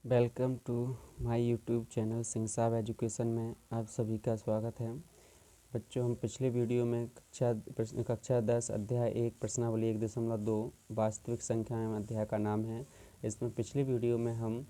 Welcome to my YouTube channel Singh Sahab education में आप सभी का स्वागत है। बच्चों, हम पिछले वीडियो में कक्षा 10 अध्याय 1 प्रश्नावली 1.2 वास्तविक संख्याएं अध्याय का नाम है। इसमें पिछले वीडियो में हम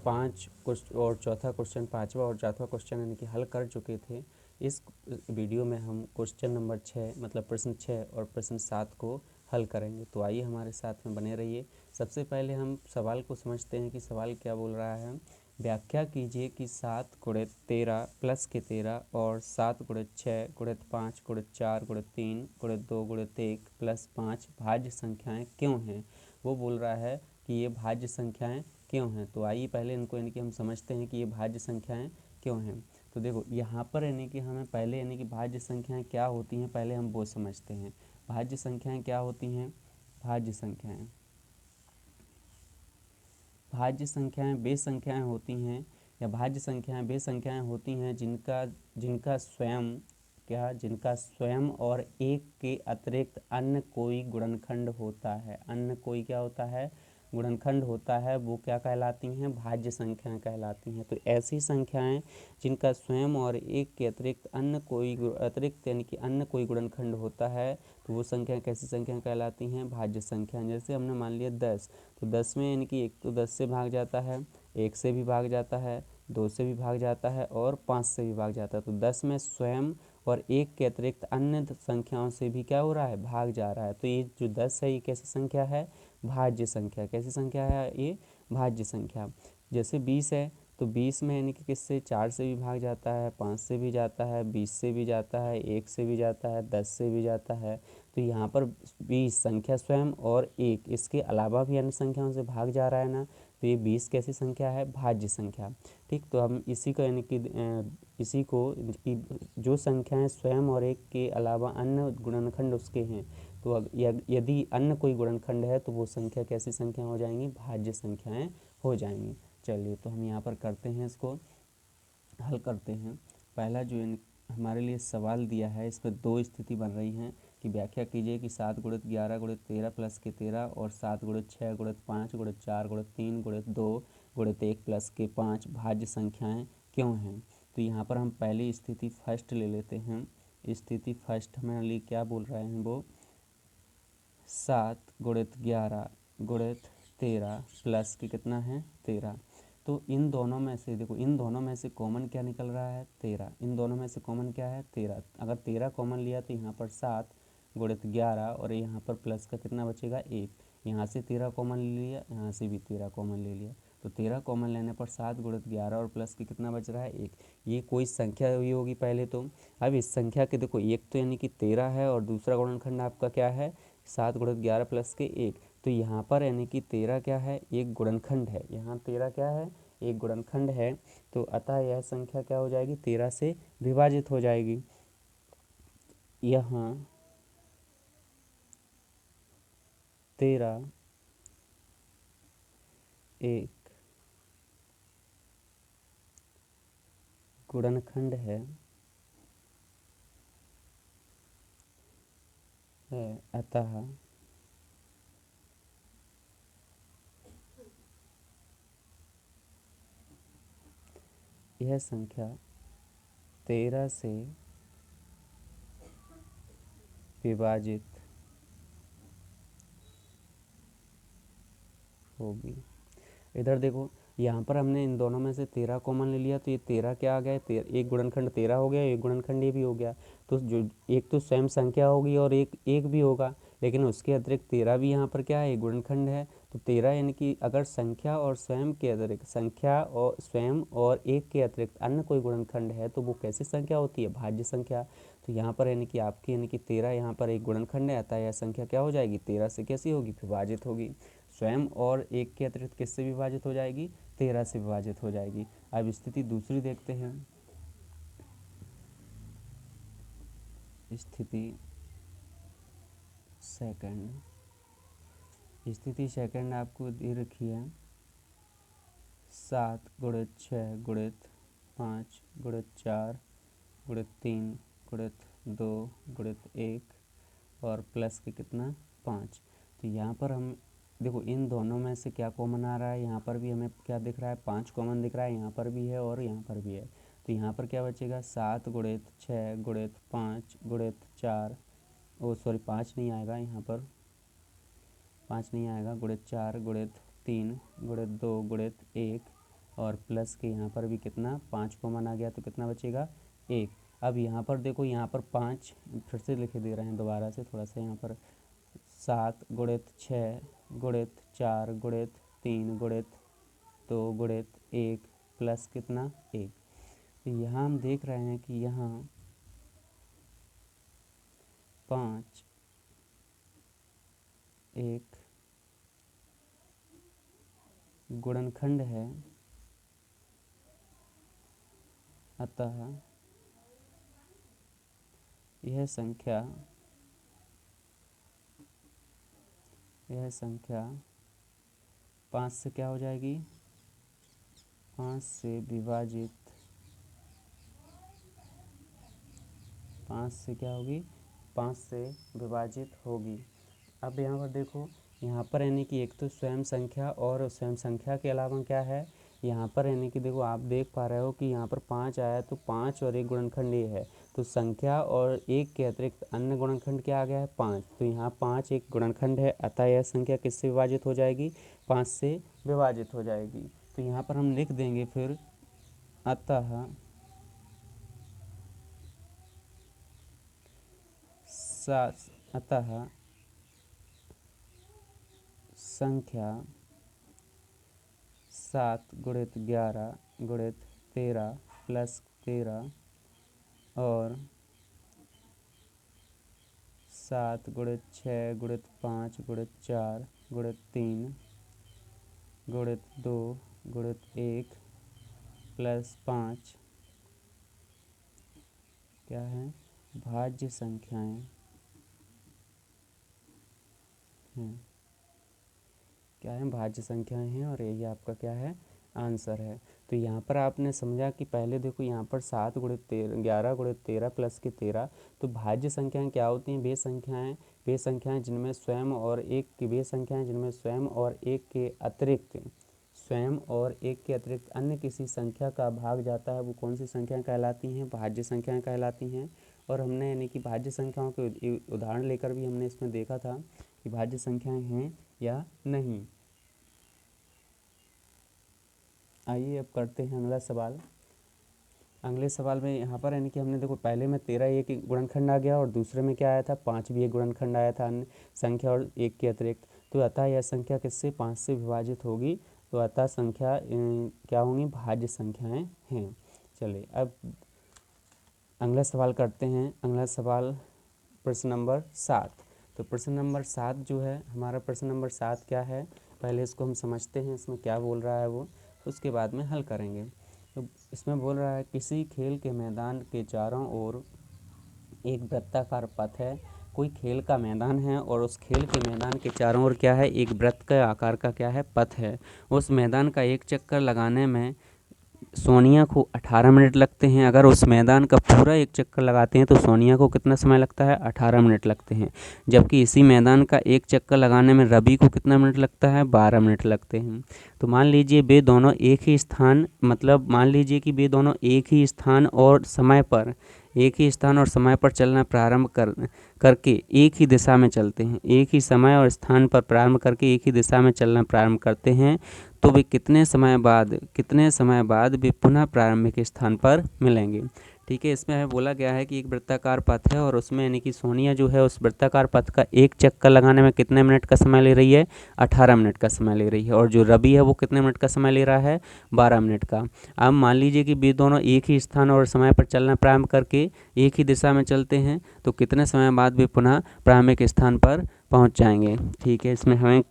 5 और चौथा क्वेश्चन, 5वां और 4वां क्वेश्चन यानी कि हल कर चुके थे। इस वीडियो में हम क्वेश्चन नंबर 6 मतलब प्रश्न 6 और प्रश्न 7 को हल करेंगे। तो आइए हमारे साथ में बने रहिए। सबसे पहले हम सवाल को समझते हैं कि सवाल क्या बोल रहा है। व्याख्या कीजिए कि 7 गुणित 13 प्लस के 13 और 7 गुणित 6 गुणित 5 गुणित 4 गुणित 3 गुणित 2 गुणित 1 प्लस 5 भाज्य संख्याएं क्यों हैं। वो बोल रहा है कि ये भाज्य संख्याएं क्यों हैं। तो आइए पहले इनको यानी कि हम समझते हैं कि ये भाज्य संख्याएं क्यों हैं। तो देखो यहाँ पर यानी कि हमें पहले यानी कि भाज्य संख्याएं क्या होती हैं पहले हम वो समझते हैं। भाज्य संख्याएं क्या होती हैं। भाज्य संख्याएं वे संख्याएं होती हैं या भाज्य संख्याएं वे संख्याएं होती हैं जिनका स्वयं और एक के अतिरिक्त अन्य कोई गुणनखंड होता है। अन्य कोई क्या होता है, गुणनखंड होता है। वो क्या कहलाती हैं, भाज्य संख्याएं कहलाती हैं। तो ऐसी संख्याएं जिनका स्वयं और एक के अतिरिक्त यानी कि अन्य कोई गुणनखंड होता है, तो वो संख्या कैसी संख्याएं कहलाती हैं, भाज्य संख्याएं। जैसे हमने मान लिया 10, तो 10 में यानी कि एक तो 10 से भाग जाता है, 1 से भी भाग जाता है, 2 से भी भाग जाता है और 5 से भी भाग जाता है। तो 10 में स्वयं और एक के अतिरिक्त अन्य संख्याओं से भी क्या हो रहा है, भाग जा रहा है। तो ये जो 10 है ये कैसी संख्या है, भाज्य संख्या। कैसी संख्या है ये, भाज्य संख्या। जैसे 20 है, तो 20 में यानी कि किससे, 4 से भी भाग जाता है, 5 से भी जाता है, 20 से भी जाता है, 1 से भी जाता है, 10 से भी जाता है। तो यहाँ पर 20 संख्या स्वयं और एक इसके अलावा भी अन्य संख्याओं से भाग जा रहा है ना, तो ये 20 कैसी संख्या है, भाज्य संख्या। ठीक, तो हम इसी को यानी कि जो संख्याएं स्वयं और एक के अलावा अन्य गुणनखंड उसके हैं, तो यदि अन्य कोई गुणनखंड है तो वो संख्या कैसी संख्या हो जाएंगी, भाज्य संख्याएं हो जाएंगी। चलिए, तो हम यहाँ पर करते हैं, इसको हल करते हैं। पहला जो हमारे लिए सवाल दिया है, इसमें 2 स्थिति बन रही हैं कि व्याख्या कीजिए कि 7 गुणित 11 गुणित 13 प्लस के 13 और 7 गुणित 6 गुणित 5 गुणित 4 गुणित 3 गुणित 2 गुणित 1 प्लस के 5 भाज्य संख्याएं क्यों हैं। तो यहाँ पर हम पहली स्थिति फर्स्ट ले लेते हैं। स्थिति फर्स्ट हमारे लिए क्या बोल रहे हैं, वो 7 गुणित 11 गुणित 13 प्लस के कितना है, 13। तो इन दोनों में से देखो, इन दोनों में से कॉमन क्या निकल रहा है, 13। इन दोनों में से कॉमन क्या है, 13। अगर 13 कॉमन लिया तो यहाँ पर 7 गुणित 11 और यहाँ पर प्लस का कितना बचेगा, 1। यहाँ से 13 कॉमन ले लिया, यहाँ से भी 13 कॉमन ले लिया, तो 13 कॉमन लेने पर 7 गुणित 11 और प्लस के कितना बच रहा है, 1। ये कोई संख्या हुई होगी पहले तो। अब इस संख्या के देखो, एक तो यानी कि 13 है और दूसरा गुणनखंड आपका क्या है, 7 गुणित 11 प्लस के 1। तो यहाँ पर यानी कि 13 क्या है, एक गुणनखंड है। यहाँ 13 क्या है, एक गुणनखंड है। तो अतः यह संख्या क्या हो जाएगी, 13 से विभाजित हो जाएगी। यहाँ 13 एक गुणनखंड है अतः यह संख्या 13 से विभाजित होगी। इधर देखो, यहाँ पर हमने इन दोनों में से 13 कॉमन ले लिया, तो ये 13 क्या आ गया, एक गुणनखंड 13 हो गया, एक गुणनखंड ये भी हो गया। तो जो एक तो स्वयं संख्या होगी और एक भी होगा, लेकिन उसके अतिरिक्त 13 भी यहाँ पर क्या है, एक गुणनखंड है। तो 13 यानी कि अगर संख्या और स्वयं के अतिरिक्त, संख्या और स्वयं और एक के अतिरिक्त अन्य कोई गुणनखंड है तो वो कैसी संख्या होती है, भाज्य संख्या। तो यहाँ पर यानी कि आपकी यानी कि 13 यहाँ पर एक गुणनखंड है, अतः यह संख्या क्या हो जाएगी, 13 से कैसी होगी, विभाजित होगी। स्वयं और एक के अतिरिक्त किससे विभाजित हो जाएगी, 13 से विभाजित हो जाएगी। अब स्थिति दूसरी देखते हैं। स्थिति सेकंड आपको दे रखी है, 7 गुणित 6 गुणित 5 गुणित 4 गुणित 3 गुणित 2 गुणित 1 और प्लस के कितना, 5। तो यहाँ पर हम देखो इन दोनों में से क्या कॉमन आ रहा है, यहाँ पर भी हमें क्या दिख रहा है, 5 कॉमन दिख रहा है, यहाँ पर भी है और यहाँ पर भी है। तो यहाँ पर क्या बचेगा, 7 गुणित 6 गुणित 5 गुणित 4, ओ सॉरी 5 नहीं आएगा यहाँ पर, 5 नहीं आएगा, गुणित 4 गुणित 3 गुणित 2 गुणित 1 और प्लस के यहाँ पर भी कितना 5 कॉमन आ गया, तो कितना बचेगा 1। अब यहाँ पर देखो, यहाँ पर 5 फिर से लिखे दे रहे हैं दोबारा से थोड़ा सा, यहाँ पर 7 गुणित 6 गुणित 4 गुणित 3 गुणित 2 गुणित 1 प्लस कितना 1। तो यहाँ हम देख रहे हैं कि यहाँ 5 एक गुणनखंड है, अतः यह संख्या 5 से क्या हो जाएगी, 5 से विभाजित, 5 से क्या होगी, 5 से विभाजित होगी। अब यहाँ पर देखो, यहाँ पर यानी कि एक तो स्वयं संख्या और स्वयं संख्या के अलावा क्या है, यहाँ पर यानी कि देखो आप देख पा रहे हो कि यहाँ पर 5 आया, तो 5 और 1 गुणनखंड ये है, तो संख्या और 1 के अतिरिक्त अन्य गुणनखंड क्या आ गया है 5। तो यहाँ 5 एक गुणनखंड है, अतः यह संख्या किससे विभाजित हो जाएगी, 5 से विभाजित हो जाएगी। तो यहाँ पर हम लिख देंगे फिर, अतः संख्या 7 गुणित 11 गुणित 13 प्लस 13 और 7 गुणित 6 गुणित 5 गुणित 4 गुणित 3 गुणित 2 गुणित 1 प्लस 5 क्या है, भाज्य संख्याएं हैं, क्या है, भाज्य संख्याएं हैं, और यही आपका क्या है, आंसर है। तो यहाँ पर आपने समझा कि पहले देखो यहाँ पर 7 गुणित 11 गुणित 13 प्लस के 13, तो भाज्य संख्याएं क्या होती हैं, वे संख्याएं जिनमें स्वयं और एक की, वे संख्याएं जिनमें स्वयं और एक के अतिरिक्त अन्य किसी संख्या का भाग जाता है, वो कौन सी संख्याएं कहलाती हैं, भाज्य संख्याएं कहलाती हैं। और हमने यानी कि भाज्य संख्याओं के उदाहरण लेकर भी हमने इसमें देखा था कि भाज्य संख्याएं हैं या नहीं। आइए अब करते हैं अगला सवाल। अगले सवाल में यहाँ पर यानी कि हमने देखो पहले में 13 एक गुणनखंड आ गया, और दूसरे में क्या आया था, 5 भी एक गुणनखंड आया था अन्य संख्या और 1 के अतिरिक्त। तो अतः यह संख्या किससे 5 से विभाजित होगी, तो अतः संख्या क्या होंगी, भाज्य संख्याएं हैं। चलिए अब अगला सवाल करते हैं। अगला सवाल प्रश्न नंबर 7। तो प्रश्न नंबर 7 जो है हमारा, प्रश्न नंबर 7 क्या है, पहले इसको हम समझते हैं, इसमें क्या बोल रहा है वो, तो उसके बाद में हल करेंगे। तो इसमें बोल रहा है, किसी खेल के मैदान के चारों ओर एक वृत्ताकार पथ है। कोई खेल का मैदान है और उस खेल के मैदान के चारों ओर क्या है, एक वृत्त का आकार का क्या है, पथ है। उस मैदान का एक चक्कर लगाने में सोनिया को 18 मिनट लगते हैं। अगर उस मैदान का पूरा एक चक्कर लगाते हैं तो सोनिया को कितना समय लगता है, 18 मिनट लगते हैं। जबकि इसी मैदान का एक चक्कर लगाने में रवि को कितना मिनट लगता है, 12 मिनट लगते हैं। तो मान लीजिए वे दोनों एक ही स्थान, मतलब मान लीजिए कि वे दोनों एक ही स्थान और समय पर चलना प्रारंभ करके एक ही दिशा में चलते हैं, एक ही समय और स्थान पर प्रारंभ करके एक ही दिशा में चलना प्रारंभ करते हैं, तो वे कितने समय बाद वे पुनः प्रारंभिक स्थान पर मिलेंगे। ठीक है, इसमें हमें बोला गया है कि एक वृत्ताकार पथ है और उसमें यानी कि सोनिया जो है उस वृत्ताकार पथ का एक चक्कर लगाने में कितने मिनट का समय ले रही है, 18 मिनट का समय ले रही है। और जो रवि है वो कितने मिनट का समय ले रहा है, 12 मिनट का। अब मान लीजिए कि वे दोनों एक ही स्थान और समय पर चलना प्रारंभ करके एक ही दिशा में चलते हैं, तो कितने समय बाद वे पुनः प्रारंभिक स्थान पर पहुंच जाएंगे। ठीक है, इसमें हमें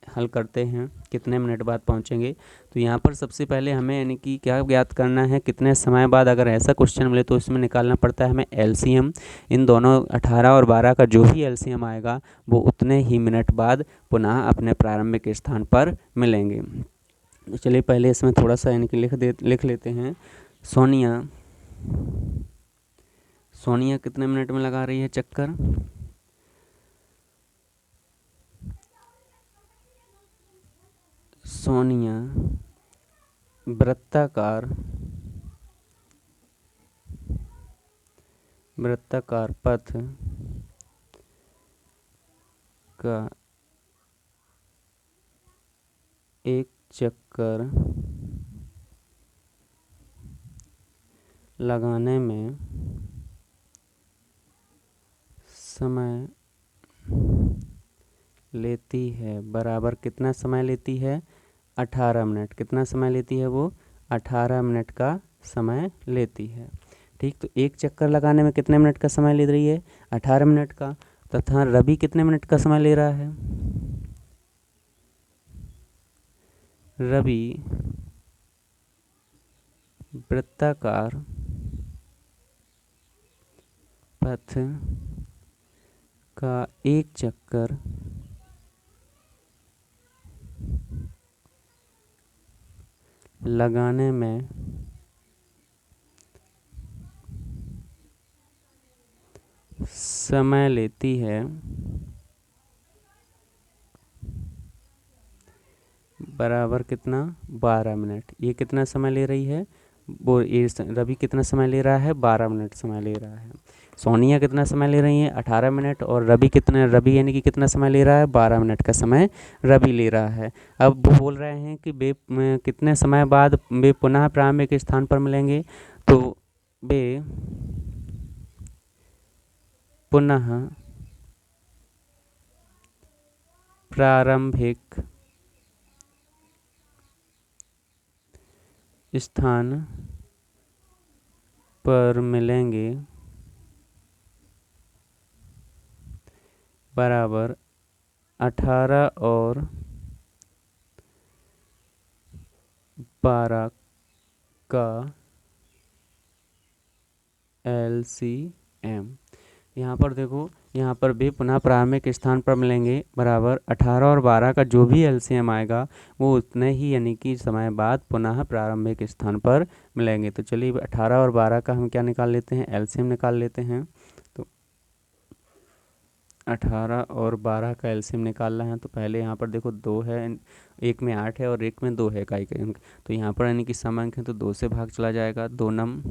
हल करते हैं, कितने मिनट बाद पहुंचेंगे। तो यहाँ पर सबसे पहले हमें यानी कि क्या ज्ञात करना है, कितने समय बाद। अगर ऐसा क्वेश्चन मिले तो इसमें निकालना पड़ता है हमें एलसीएम। इन दोनों 18 और 12 का जो भी एलसीएम आएगा वो उतने ही मिनट बाद पुनः अपने प्रारंभिक स्थान पर मिलेंगे। तो चलिए पहले इसमें थोड़ा सा यानी कि लिख लेते हैं। सोनिया कितने मिनट में लगा रही है चक्कर, सोनिया वृत्ताकार पथ का एक चक्कर लगाने में समय लेती है बराबर कितना समय लेती है 18 मिनट। कितना समय लेती है वो 18 मिनट का समय लेती है। ठीक, तो एक चक्कर लगाने में कितने मिनट का समय ले रही है 18 मिनट का। तथा रवि कितने मिनट का समय ले रहा है, रवि वृत्ताकार पथ का एक चक्कर लगाने में समय लेती है बराबर कितना 12 मिनट। ये कितना समय ले रही है वो, ये रवि कितना समय ले रहा है 12 मिनट समय ले रहा है। सोनिया कितना समय ले रही है 18 मिनट, और रवि यानी कि कितना समय ले रहा है 12 मिनट का समय रवि ले रहा है। अब वो बोल रहे हैं कि वे कितने समय बाद वे पुनः प्रारंभिक स्थान पर मिलेंगे। तो वे पुनः प्रारंभिक स्थान पर मिलेंगे बराबर 18 और 12 का LCM। यहाँ पर देखो, यहाँ पर भी पुनः प्रारंभिक स्थान पर मिलेंगे बराबर 18 और 12 का जो भी LCM आएगा वो उतने ही यानी कि समय बाद पुनः प्रारंभिक स्थान पर मिलेंगे। तो चलिए 18 और 12 का हम क्या निकाल लेते हैं, LCM निकाल लेते हैं। तो 18 और 12 का LCM निकालना है तो पहले यहाँ पर देखो 2 है, एक में 8 है और एक में 2 है इकाई का अंक। तो यहाँ पर यानी कि सम अंक है तो 2 से भाग चला जाएगा, 2 नम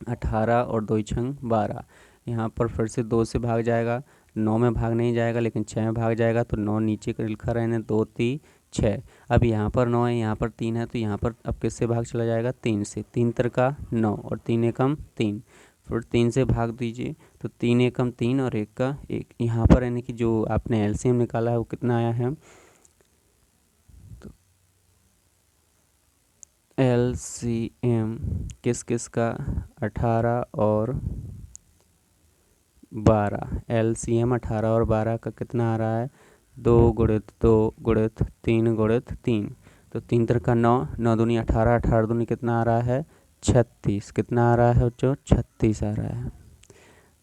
18 और 2 छंग 12। यहाँ पर फिर से 2 से भाग जाएगा, 9 में भाग नहीं जाएगा लेकिन 6 में भाग जाएगा। तो 9 नीचे लिखा रहने 2 3 6। अब यहाँ पर 9 है, यहाँ पर 3 है, तो यहाँ पर अब किससे भाग चला जाएगा 3 से। 3 तिरका 9 और 3 एकम 3, फिर 3 से भाग दीजिए तो 3 एकम 3 और 1 का 1। यहाँ पर यानी कि जो आपने LCM निकाला है वो कितना आया है, तो LCM किस किस का 18 और 12। LCM 18 और 12 का कितना आ रहा है 2 गुणित 2 गुणित 3 गुणित 3। तो 3 तिरका 9, 9 दूनी 18, 18 दूनी कितना आ रहा है 36। कितना आ रहा है बच्चों 36 आ रहा है।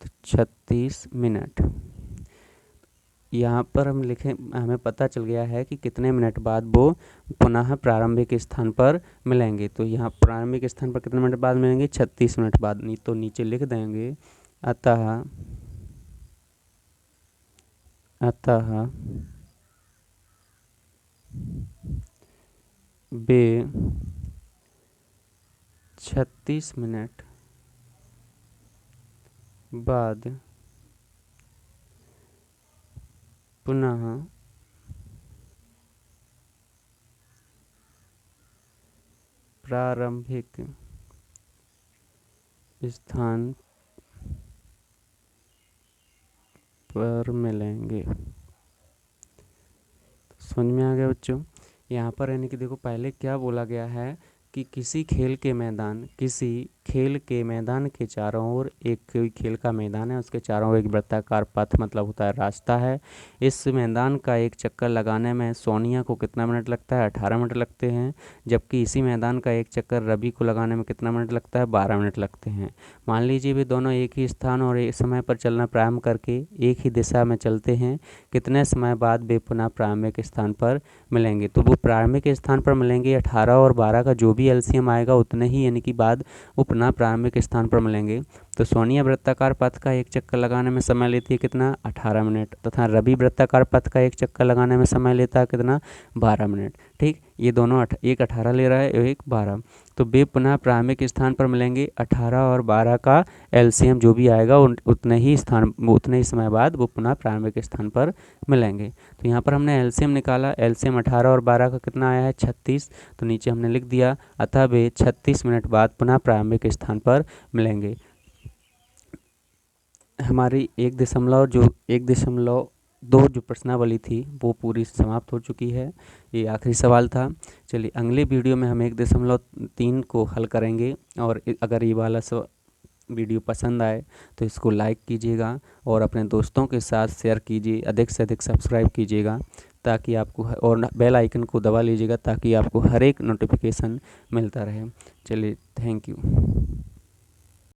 तो 36 मिनट। यहाँ पर हम लिखें, हमें पता चल गया है कि कितने मिनट बाद वो पुनः प्रारंभिक स्थान पर मिलेंगे। तो यहाँ प्रारंभिक स्थान पर कितने मिनट बाद मिलेंगे 36 मिनट बाद। नहीं तो नीचे लिख देंगे अतः वे 36 मिनट बाद पुनः प्रारंभिक स्थान पर मिलेंगे। समझ में आ गया बच्चों। यहाँ पर यानी कि देखो पहले क्या बोला गया है कि किसी खेल के मैदान के चारों ओर एक कोई खेल का मैदान है, उसके चारों ओर एक वृत्ताकार पथ मतलब होता है रास्ता है। इस मैदान का एक चक्कर लगाने में सोनिया को कितना मिनट लगता है 18 मिनट लगते हैं, जबकि इसी मैदान का एक चक्कर रवि को लगाने में कितना मिनट लगता है 12 मिनट लगते हैं। मान लीजिए वे दोनों एक ही स्थान और एक समय पर चलना प्रारंभ करके एक ही दिशा में चलते हैं, कितने समय बाद वे पुनः प्रारंभिक स्थान पर मिलेंगे। तो वो प्रारंभिक स्थान पर मिलेंगे 18 और 12 का जो भी LCM आएगा उतने ही यानी कि बाद वो पुनः प्रारंभिक स्थान पर मिलेंगे। तो सोनिया वृत्ताकार पथ का एक चक्कर लगाने में समय लेती है कितना 18 मिनट, तथा रवि वृत्ताकार पथ का एक चक्कर लगाने में समय लेता है कितना 12 मिनट। ठीक, ये दोनों एक 18 ले रहा है, एक 12, तो वे पुनः प्रारंभिक स्थान पर मिलेंगे। 18 और 12 का एलसीएम जो भी आएगा उतने ही समय बाद वो पुनः प्रारंभिक स्थान पर मिलेंगे। तो यहाँ पर हमने एलसीएम निकाला, एलसीएम 18 और 12 का कितना आया है 36, तो नीचे हमने लिख दिया, अतः वे 36 मिनट बाद पुनः प्रारंभिक स्थान पर मिलेंगे। हमारी 1.2 जो प्रश्नावली थी वो पूरी समाप्त हो चुकी है। ये आखिरी सवाल था। चलिए अगले वीडियो में हम 1.3 को हल करेंगे, और अगर ये वाला वीडियो पसंद आए तो इसको लाइक कीजिएगा और अपने दोस्तों के साथ शेयर कीजिए, अधिक से अधिक सब्सक्राइब कीजिएगा ताकि आपको, और बेल आइकन को दबा लीजिएगा ताकि आपको हर एक नोटिफिकेशन मिलता रहे। चलिए, थैंक यू।